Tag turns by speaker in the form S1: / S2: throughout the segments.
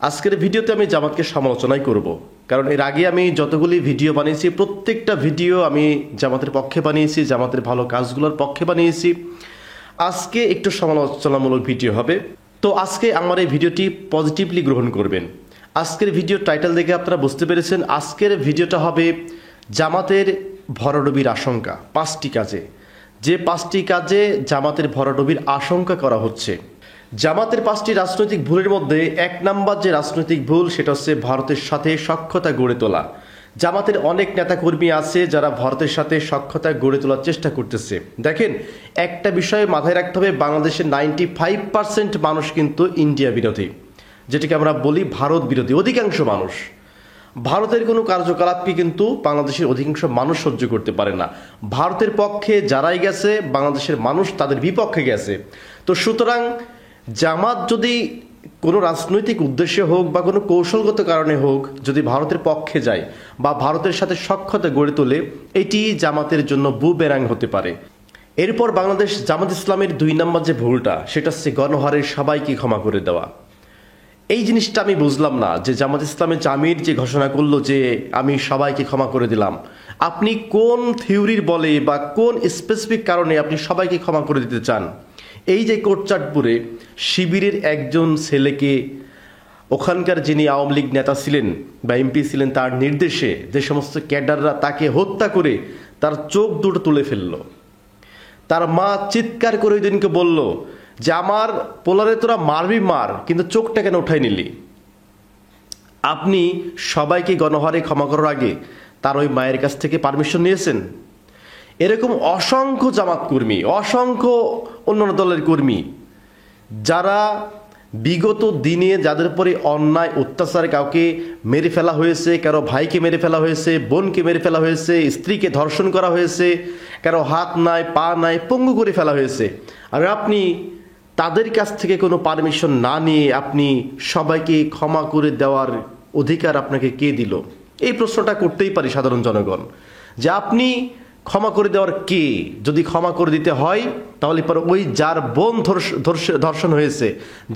S1: আজকের ভিডিওতে আমি জামাতকে সমালোচনাই করব, কারণ এর আগে আমি যতগুলি ভিডিও বানিয়েছি প্রত্যেকটা ভিডিও আমি জামাতের পক্ষে বানিয়েছি, জামাতের ভালো কাজগুলোর পক্ষে বানিয়েছি। আজকে একটু সমালোচনামূলক ভিডিও হবে। তো আজকে আমার এই ভিডিওটি পজিটিভলি গ্রহণ করবেন। আজকের ভিডিও টাইটেল দেখে আপনারা বুঝতে পেরেছেন, আজকের ভিডিওটা হবে জামাতের ভরাডুবির আশঙ্কা। পাঁচটি কাজে জামাতের ভরাডুবির আশঙ্কা করা হচ্ছে। জামাতের পাঁচটি রাজনৈতিক ভুলের মধ্যে এক নাম্বার যে রাজনৈতিক ভুল, সেটা হচ্ছে ভারতের সাথে সখ্যতা গড়ে তোলা। জামাতের অনেক নেতাকর্মী আছে যারা ভারতের সাথে সখ্যতা গড়ে তোলার চেষ্টা করতেছে। দেখেন, একটা বিষয় মাথায় রাখতে হবে, বাংলাদেশের 95% মানুষ কিন্তু ইন্ডিয়া বিরোধী, যেটাকে আমরা বলি ভারত বিরোধী। অধিকাংশ মানুষ ভারতের কোনো কার্যকলাপকে কিন্তু বাংলাদেশের অধিকাংশ মানুষ সহ্য করতে পারে না। ভারতের পক্ষে যারাই গেছে, বাংলাদেশের মানুষ তাদের বিপক্ষে গেছে। তো সুতরাং জামাত যদি কোনো রাজনৈতিক উদ্দেশ্যে হোক বা কোনো কৌশলগত কারণে হোক, যদি ভারতের পক্ষে যায় বা ভারতের সাথে সখ্যতা গড়ে তোলে, এটি জামাতের জন্য বুমেরাং হতে পারে। এরপর বাংলাদেশ জামাত ইসলামের 2 নম্বর যে ভুলটা, সেটা হচ্ছে গণহারে সবাইকে ক্ষমা করে দেওয়া। এই জিনিসটা আমি বুঝলাম না, যে জামাত ইসলামের জামির যে ঘোষণা করলো যে আমি সবাইকে ক্ষমা করে দিলাম, আপনি কোন থিওরির বলে বা কোন স্পেসিফিক কারণে আপনি সবাইকে ক্ষমা করে দিতে চান? এই যে কোটচাঁদপুরে শিবিরের একজন ছেলেকে ওখানকার যিনি আওয়ামী লীগ নেতা ছিলেন বা এমপি ছিলেন, তার নির্দেশে যে সমস্ত ক্যাডাররা তাকে হত্যা করে তার চোখ দুটো তুলে ফেলল। তার মা চিৎকার করে ওই দিনকে বলল যে আমার পোলারে তোরা মারবি মার, কিন্তু চোখটা কেন উঠাই নিলি? আপনি সবাইকে গণহারে ক্ষমা করার আগে তার ওই মায়ের কাছ থেকে পারমিশন নিয়েছেন? এরকম অসংখ্য জামাত কর্মী, অসংখ্য অন্যান্য দলের কর্মী যারা বিগত দিনে যাদের উপরে অন্যায় অত্যাচার, কাউকে মেরে ফেলা হয়েছে, কারো ভাইকে মেরে ফেলা হয়েছে, বোনকে মেরে ফেলা হয়েছে, স্ত্রীকে ধর্ষণ করা হয়েছে, কারো হাত নাই পা নাই, পঙ্গু করে ফেলা হয়েছে, আর আপনি তাদের কাছ থেকে কোনো পারমিশন না নিয়ে আপনি সবাইকে ক্ষমা করে দেওয়ার অধিকার আপনাকে কে দিল? এই প্রশ্নটা করতেই পারি সাধারণ জনগণ, যে আপনি ক্ষমা করে দেওয়ার কে? যদি ক্ষমা করে দিতে হয় তাহলে পর ওই যার বোন ধর্ষণ হয়েছে,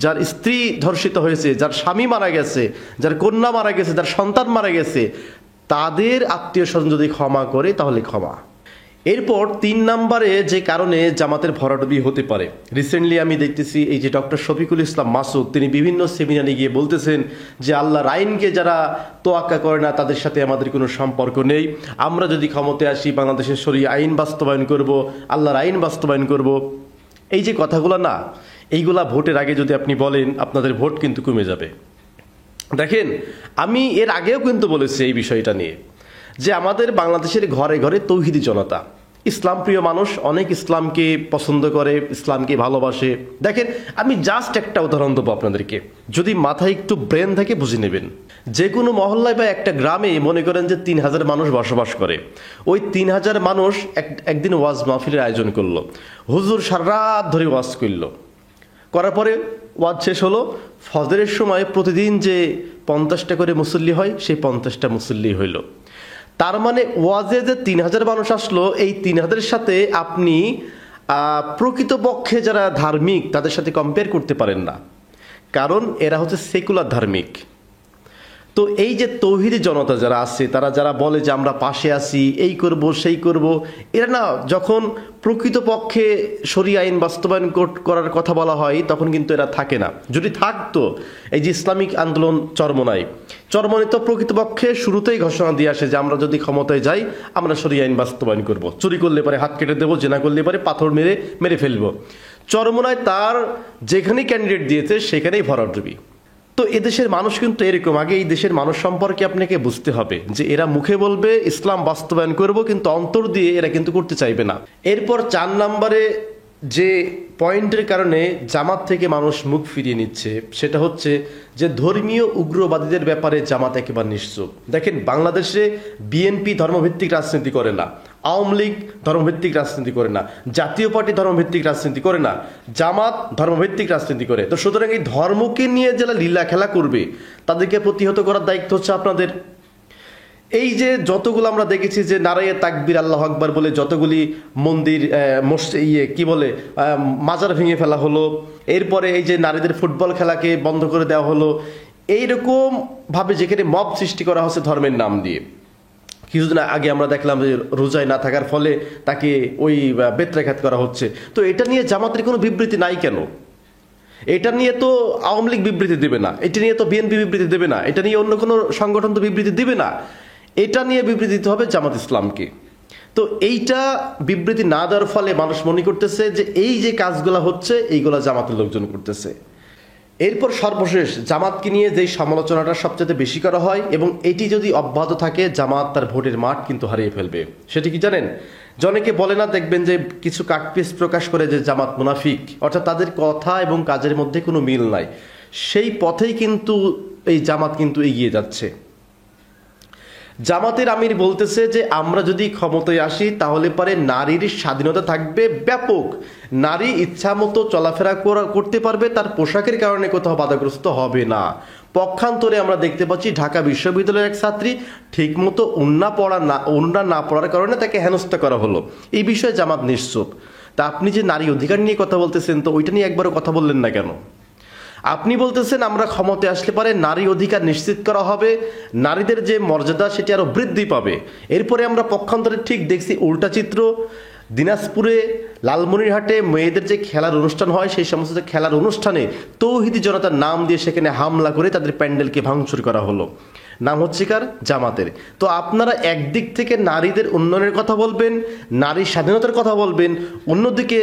S1: যার স্ত্রী ধর্ষিত হয়েছে, যার স্বামী মারা গেছে, যার কন্যা মারা গেছে, যার সন্তান মারা গেছে, তাদের আত্মীয় স্বজন যদি ক্ষমা করে তাহলে ক্ষমা। এরপর 3 নম্বরে যে কারণে জামাতের ভরাডুবি হতে পারে, রিসেন্টলি আমি দেখতেছি এই যে ডক্টর শফিকুল ইসলাম মাসুদ, তিনি বিভিন্ন সেমিনারে গিয়ে বলতেছেন যে আল্লাহর আইনকে যারা তোয়াক্কা করে না তাদের সাথে আমাদের কোনো সম্পর্ক নেই। আমরা যদি ক্ষমতায় আসি বাংলাদেশের শরীয়ত আইন বাস্তবায়ন করব, আল্লাহর আইন বাস্তবায়ন করব। এই যে কথাগুলো না, এইগুলা ভোটের আগে যদি আপনি বলেন, আপনাদের ভোট কিন্তু কমে যাবে। দেখেন, আমি এর আগেও কিন্তু বলেছি এই বিষয়টা নিয়ে, যে আমাদের বাংলাদেশের ঘরে ঘরে তৌহিদি জনতা, ইসলাম প্রিয় মানুষ, অনেক ইসলামকে পছন্দ করে, ইসলামকে ভালোবাসে। দেখেন, আমি জাস্ট একটা উদাহরণ দেবো আপনাদেরকে, যদি মাথায় একটু ব্রেন থাকে বুঝে নেবেন। যে কোনো মহল্লায় বা একটা গ্রামে মনে করেন যে 3000 মানুষ বসবাস করে। ওই 3000 মানুষ একদিন ওয়াজ মাহফিলের আয়োজন করলো, হুজুর সারা রাত ধরে ওয়াজ করলো, করার পরে ওয়াজ শেষ হলো, ফজরের সময় প্রতিদিন যে 50টা করে মুসল্লি হয়, সেই 50টা মুসল্লি হইল। তার মানে ওয়াজে যে 3000 মানুষ আসলো, এই 3000-এর সাথে আপনি প্রকৃতপক্ষে যারা ধার্মিক তাদের সাথে কম্পেয়ার করতে পারেন না, কারণ এরা হচ্ছে সেকুলার ধার্মিক। তো এই যে তৌহিদি জনতা যারা আছে, তারা যারা বলে যে আমরা পাশে আছি, এই করব সেই করব, এরা না যখন প্রকৃতপক্ষে শরীয়ত আইন বাস্তবায়ন করার কথা বলা হয় তখন কিন্তু এরা থাকে না। যদি থাকতো, এই যে ইসলামিক আন্দোলন চরমোনাই তো প্রকৃতপক্ষে শুরুতেই ঘোষণা দিয়ে আসে যে আমরা যদি ক্ষমতায় যাই আমরা শরীয়ত আইন বাস্তবায়ন করব, চুরি করলে পারে হাত কেটে দেবো, জেনা করলে পারে পাথর মেরে ফেলবো। চরমোনাই তার যেখানেই ক্যান্ডিডেট দিয়েছে সেখানেই ভরাডুবি। তো এদেশের মানুষ কিন্তু এরকম। আগে এই দেশের মানুষ সম্পর্কে আপনাকে বুঝতে হবে যে এরা মুখে বলবে ইসলাম বাস্তবায়ন করব, কিন্তু অন্তর দিয়ে এরা কিন্তু করতে চাইবে না। এরপর 4 নম্বরে যে পয়েন্টের কারণে জামাত থেকে মানুষ মুখ ফিরিয়ে নিচ্ছে, সেটা হচ্ছে যে ধর্মীয় উগ্রবাদীদের ব্যাপারে জামাত একেবারে নিশ্চুপ। দেখেন, বাংলাদেশে বিএনপি ধর্মভিত্তিক রাজনীতি করে না, আওয়ামী লীগ ধর্মভিত্তিক রাজনীতি করে না, জাতীয় পার্টি ধর্মভিত্তিক রাজনীতি করে না, জামাত ধর্মভিত্তিক রাজনীতি করে। তো সুতরাং এই ধর্মকে নিয়ে যারা লীলা খেলা করবে তাদেরকে প্রতিহত করার দায়িত্ব হচ্ছে আপনাদের। এই যে যতগুলো আমরা দেখেছি যে নারায়ে তাকবীর আল্লাহু আকবার বলে যতগুলি মন্দির কি বলে মাজার ভেঙে ফেলা হলো, এরপরে এই যে নারীদের ফুটবল খেলাকে বন্ধ করে দেওয়া হলো, এইরকম ভাবে যেখানে মব সৃষ্টি করা হচ্ছে ধর্মের নাম দিয়ে। কিছুদিন আগে আমরা দেখলাম যে রোজায় না থাকার ফলে তাকে ওই বেত্রাঘাত করা হচ্ছে। তো এটা নিয়ে জামাতের কোনো বিবৃতি নাই কেন? এটা নিয়ে তো আওয়ামী লীগ বিবৃতি দেবে না, এটা নিয়ে তো বিএনপি বিবৃতি দেবে না, এটা নিয়ে অন্য কোনো সংগঠন তো বিবৃতি দেবে না। এটা নিয়ে বিবৃতি দিতে হবে জামাত ইসলামকে। তো এইটা বিবৃতি না দেওয়ার ফলে মানুষ মনে করতেছে যে এই যে কাজগুলো হচ্ছে এইগুলা জামাতের লোকজন করতেছে। এরপর সর্বশেষ জামাতকে নিয়ে যেই সমালোচনাটা সবচেয়ে বেশি করা হয়, এবং এটি যদি অব্যাহত থাকে জামাত তার ভোটের মাঠ কিন্তু হারিয়ে ফেলবে। সেটি কি জানেন? জনেকে বলে না, দেখবেন যে কিছু কাকপিস প্রকাশ করে যে জামাত মুনাফিক, অর্থাৎ তাদের কথা এবং কাজের মধ্যে কোনো মিল নাই। সেই পথেই কিন্তু এই জামাত কিন্তু এগিয়ে যাচ্ছে। জামাতের আমির বলতেছে যে আমরা যদি ক্ষমতায় আসি তাহলে পরে নারীর স্বাধীনতা থাকবে ব্যাপক, নারী ইচ্ছা মতো চলাফেরা করতে পারবে, তার পোশাকের কারণে কোথাও বাধাগ্রস্ত হবে না। পক্ষান্তরে আমরা দেখতে পাচ্ছি ঢাকা বিশ্ববিদ্যালয়ের এক ছাত্রী ঠিকমতো ওড়না না পড়ার কারণে তাকে হেনস্থা করা হলো। এই বিষয়ে জামাত নিশ্চুপ। তা আপনি যে নারী অধিকার নিয়ে কথা বলতেছেন, তো ওইটা নিয়ে একবারও কথা বললেন না কেন? আপনি বলতেছেন আমরা ক্ষমতায় আসলে পারে নারী অধিকার নিশ্চিত করা হবে, নারীদের যে মর্যাদা সেটি আরো বৃদ্ধি পাবে। এরপরে আমরা পক্ষান্তরে ঠিক দেখছি উল্টা চিত্র। দিনাজপুরে লালমনিরহাটে মেয়েদের যে খেলার অনুষ্ঠান হয়, সেই সমস্ত খেলার অনুষ্ঠানে তৌহিদি জনতার নাম দিয়ে সেখানে হামলা করে তাদের প্যান্ডেলকে ভাঙচুর করা হলো। নাম হচ্ছে কার? জামাতের। তো আপনারা একদিক থেকে নারীদের উন্নয়নের কথা বলবেন, নারীর স্বাধীনতার কথা বলবেন, অন্যদিকে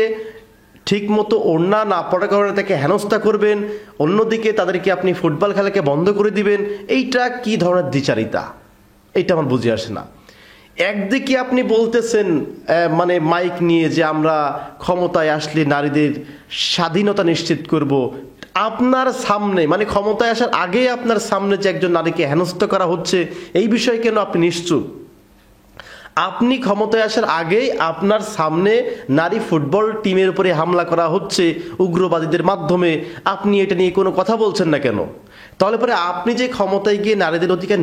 S1: ঠিক মতো ওড়না না পড়ার কারণে তাকে হেনস্থা করবেন, অন্যদিকে তাদেরকে আপনি ফুটবল খেলাকে বন্ধ করে দিবেন। এইটা কি ধরনের দ্বিচারিতা? এইটা আমার বুঝে আসে না। একদিকে আপনি বলতেছেন মানে মাইক নিয়ে যে আমরা ক্ষমতায় আসলে নারীদের স্বাধীনতা নিশ্চিত করব, আপনার সামনে মানে ক্ষমতায় আসার আগে আপনার সামনে যে একজন নারীকে হেনস্থা করা হচ্ছে, এই বিষয়ে কেন আপনি নিশ্চুপ? আপনি ক্ষমতায় আসার আগেই আপনার সামনে নারী ফুটবল টিমের উপরে হামলা করা হচ্ছে উগ্রবাদীদের মাধ্যমে, আপনি এটা নিয়ে কোনো কথা বলছেন না কেন? তাহলে পরে আপনি যে ক্ষমতায় গিয়ে নারীদের অধিকার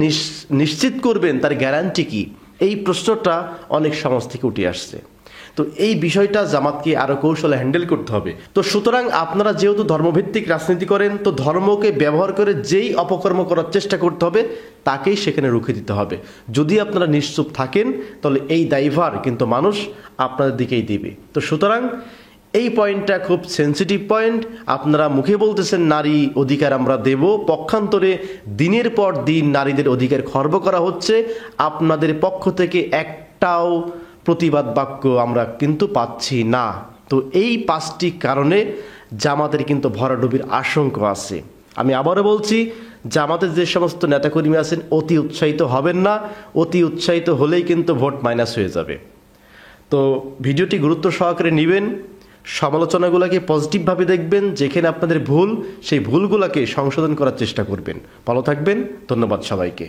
S1: নিশ্চিত করবেন তার গ্যারান্টি কি? এই প্রশ্নটা অনেক সমাজ থেকে উঠে আসছে। তো এই বিষয়টা জামাতকে আরো কৌশলে হ্যান্ডেল করতে হবে। তো সুতরাং আপনারা যেহেতু ধর্মভিত্তিক রাজনীতি করেন, তো ধর্মকে ব্যবহার করে যেই অপকর্ম করার চেষ্টা করতে হবে তাকেই সেখানে রুখে দিতে হবে। যদি আপনারা নিশ্চুপ থাকেন তাহলে এই দায়ভার কিন্তু মানুষ আপনাদের দিকেই দিবে। তো সুতরাং এই পয়েন্টটা খুব সেন্সিটিভ পয়েন্ট। আপনারা মুখে বলতেছেন নারী অধিকার আমরা দেব, পক্ষান্তরে দিনের পর দিন নারীদের অধিকার খর্ব করা হচ্ছে, আপনাদের পক্ষ থেকে একটাও প্রতিবাদ বাক্য আমরা কিন্তু পাচ্ছি না। তো এই 5টি কারণে জামাতের কিন্তু ভরাডুবির আশঙ্কা আছে। আমি আবারও বলছি, জামাতের যে সমস্ত নেতাকর্মী আছেন অতি উৎসাহিত হবেন না, অতি উৎসাহিত হলেই কিন্তু ভোট মাইনাস হয়ে যাবে। তো ভিডিওটি গুরুত্ব সহকারে নেবেন, সমালোচনাগুলোকে পজিটিভভাবে দেখবেন, যেখানে আপনাদের ভুল সেই ভুলগুলোকে সংশোধন করার চেষ্টা করবেন। ভালো থাকবেন, ধন্যবাদ সবাইকে।